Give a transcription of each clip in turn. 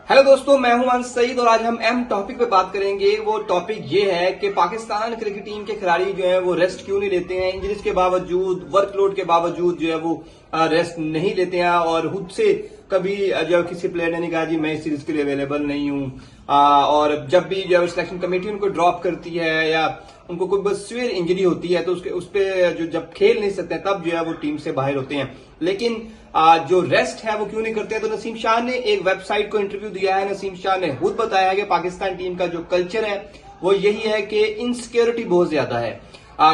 Hello दोस्तों, मैं हूं अंस सईद और आज हम अहम टॉपिक पे बात करेंगे। वो टॉपिक ये है कि पाकिस्तान क्रिकेट टीम के खिलाड़ी जो है वो रेस्ट क्यों नहीं लेते हैं। इंजरीज के बावजूद, वर्कलोड के बावजूद जो है वो रेस्ट नहीं लेते हैं और खुद से कभी जो किसी प्लेयर ने नहीं कहा जी मैं इस सीरीज के लिए अवेलेबल नहीं हूं। और जब भी जो है सिलेक्शन कमेटी उनको ड्रॉप करती है या उनको कोई बस सीवियर इंजरी होती है तो उस पे जो जब खेल नहीं सकते तब जो है वो टीम से बाहर होते हैं। लेकिन जो रेस्ट है वो क्यों नहीं करते हैं, तो नसीम शाह ने एक वेबसाइट को इंटरव्यू दिया है। नसीम शाह ने खुद बताया है कि पाकिस्तान टीम का जो कल्चर है वो यही है कि इनसिक्योरिटी बहुत ज्यादा है।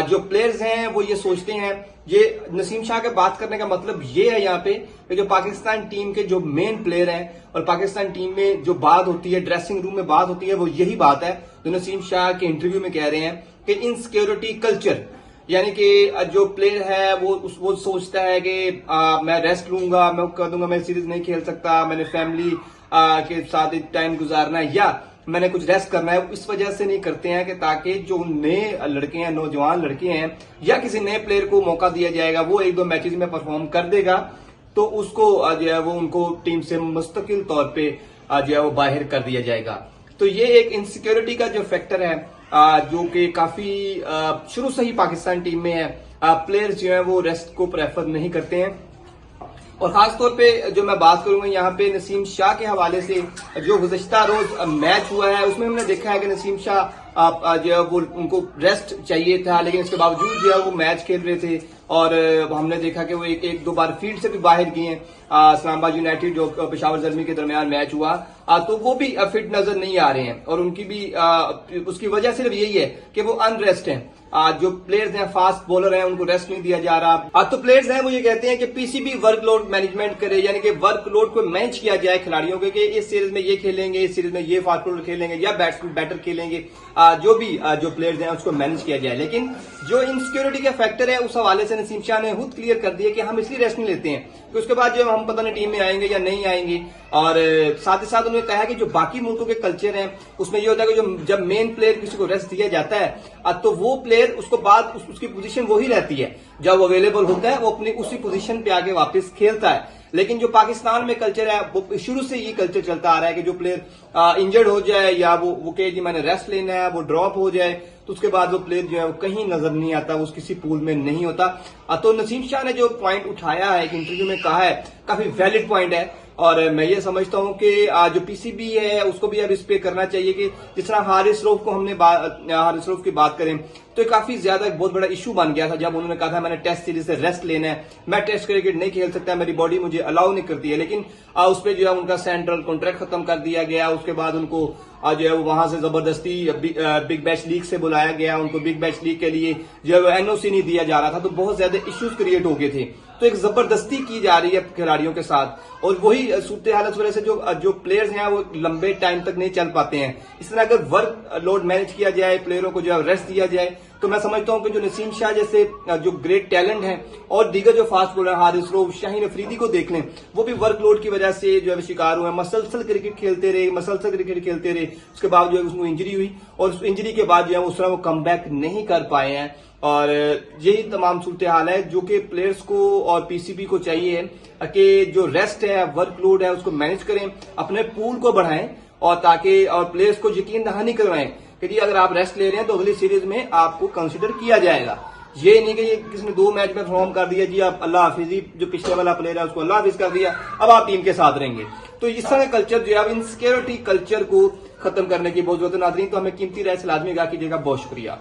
जो प्लेयर्स हैं वो ये सोचते हैं, ये नसीम शाह के बात करने का मतलब ये है यहाँ पे कि जो पाकिस्तान टीम के जो मेन प्लेयर हैं और पाकिस्तान टीम में जो बात होती है, ड्रेसिंग रूम में बात होती है, वो यही बात है जो नसीम शाह के इंटरव्यू में कह रहे हैं कि इनसिक्योरिटी कल्चर, यानी कि जो प्लेयर है वो सोचता है कि मैं रेस्ट लूंगा, मैं कह दूंगा मैं सीरीज नहीं खेल सकता, मैंने फैमिली के साथ टाइम गुजारना है या मैंने कुछ रेस्ट करना है। इस वजह से नहीं करते हैं कि ताकि जो नए लड़के हैं, नौजवान लड़के हैं या किसी नए प्लेयर को मौका दिया जाएगा, वो एक दो मैचेस में परफॉर्म कर देगा तो उसको जो है वो उनको टीम से मुस्तकिल तौर पे जो है वो बाहर कर दिया जाएगा। तो ये एक इनसिक्योरिटी का जो फैक्टर है जो कि काफी शुरू से ही पाकिस्तान टीम में है। प्लेयर्स जो है वो रेस्ट को प्रेफर नहीं करते हैं और खासतौर पे जो मैं बात करूंगा यहाँ पे नसीम शाह के हवाले से, जो गुज़श्ता रोज मैच हुआ है उसमें हमने देखा है कि नसीम शाह जो है वो उनको रेस्ट चाहिए था, लेकिन इसके बावजूद जो है वो मैच खेल रहे थे और हमने देखा कि वो एक दो बार फील्ड से भी बाहर गए हैं। इस्लामाबाद यूनाइटेड जो पेशावर जर्मी के दरमियान मैच हुआ तो वो भी फिट नजर नहीं आ रहे हैं और उनकी भी उसकी वजह सिर्फ यही है कि वो अनरेस्ट हैं। जो प्लेयर्स हैं, फास्ट बॉलर हैं, उनको रेस्ट नहीं दिया जा रहा। तो प्लेयर्स हैं वो ये कहते हैं कि पीसीबी वर्कलोड मैनेजमेंट करे, यानी कि वर्कलोड को मैच किया जाए खिलाड़ियों के कि इस सीरीज में ये खेलेंगे, इस सीरीज में ये फास्ट बॉलर खेलेंगे या बैटर खेलेंगे, जो भी जो प्लेयर्स हैं उसको मैनेज किया जाए। लेकिन जो इनसिक्योरिटी का फैक्टर है उस हवाले से नसीम शाह ने खुद क्लियर कर दिया कि हम इसलिए रेस्ट नहीं लेते हैं कि उसके बाद जो हम पता नहीं टीम में आएंगे या नहीं आएंगे। और साथ ही साथ उन्होंने कहा कि जो बाकी मुल्कों के कल्चर हैं उसमें ये होता है कि जब मेन प्लेयर किसी को रेस्ट दिया जाता है तो वो प्लेयर उसको बाद उसकी पोजीशन वही रहती है, जब वो अवेलेबल होता है वो अपनी उसी पोजीशन पे आके वापस खेलता है। लेकिन जो पाकिस्तान में कल्चर है वो शुरू से ये कल्चर चलता आ रहा है कि जो प्लेयर इंजर्ड हो जाए या वो कहे जी मैंने रेस्ट लेना है, वो ड्रॉप हो जाए तो उसके बाद वो प्लेयर जो है वो कहीं नजर नहीं आता, वो किसी पूल में नहीं होता। तो नसीम शाह ने जो पॉइंट उठाया है, एक इंटरव्यू में कहा है, काफी वैलिड पॉइंट है और मैं ये समझता हूं कि जो पीसीबी है उसको भी अब इस पे करना चाहिए कि जिस तरह हारिस रऊफ को हमने हारिस रऊफ की बात करें तो काफी ज्यादा एक बहुत बड़ा इशू बन गया था जब उन्होंने कहा था मैंने टेस्ट सीरीज से रेस्ट लेना है, मैं टेस्ट क्रिकेट नहीं खेल सकता, मेरी बॉडी मुझे अलाउ नहीं करती है। लेकिन उस पर जो है उनका सेंट्रल कॉन्ट्रैक्ट खत्म कर दिया गया। उसके बाद उनको जो है वहां से जबरदस्ती बिग बैश लीग से बुलाया गया, उनको बिग बैश लीग के लिए जो है एनओसी नहीं दिया जा रहा था, तो बहुत ज्यादा इश्यूज क्रिएट हो गए थे। तो एक जबरदस्ती की जा रही है खिलाड़ियों के साथ और वही सूरत हालत वजह से जो प्लेयर्स हैं वो लंबे टाइम तक नहीं चल पाते हैं। इस तरह अगर वर्क लोड मैनेज किया जाए, प्लेयरों को जो है रेस्ट दिया जाए, तो मैं समझता हूं कि जो नसीम शाह जैसे जो ग्रेट टैलेंट हैं और दीगर जो फास्ट बॉलर हारिस रऊफ, शाहीन अफरीदी को देख लें, वो भी वर्कलोड की वजह से जो है शिकार हुए, मसलसल क्रिकेट खेलते रहे, उसके बाद जो है उसको इंजरी हुई और उस इंजरी के बाद जो है उस तरह वो कम बैक नहीं कर पाए हैं। और यही तमाम सूरत हाल है जो कि प्लेयर्स को और पीसीबी को चाहिए कि जो रेस्ट है, वर्कलोड है, उसको मैनेज करें, अपने पूल को बढ़ाएं और ताकि और प्लेयर्स को यकीन दहानी करवाएं कि जी अगर आप रेस्ट ले रहे हैं तो अगली सीरीज में आपको कंसिडर किया जाएगा। ये नहीं कि ये किसी ने 2 मैच में परफॉर्म कर दिया, जी आप अल्लाह हाफिजी, जो पिछले वाला प्लेयर है उसको अल्लाह हाफिज कर दिया, अब आप टीम के साथ रहेंगे। तो इस तरह का कल्चर जो है अब इनसिक्योरिटी कल्चर को खत्म करने की बहुत जरूरत है। नाज़रीन, तो हमें कीमती राय से लाजमी आगाह कीजिएगा। बहुत शुक्रिया।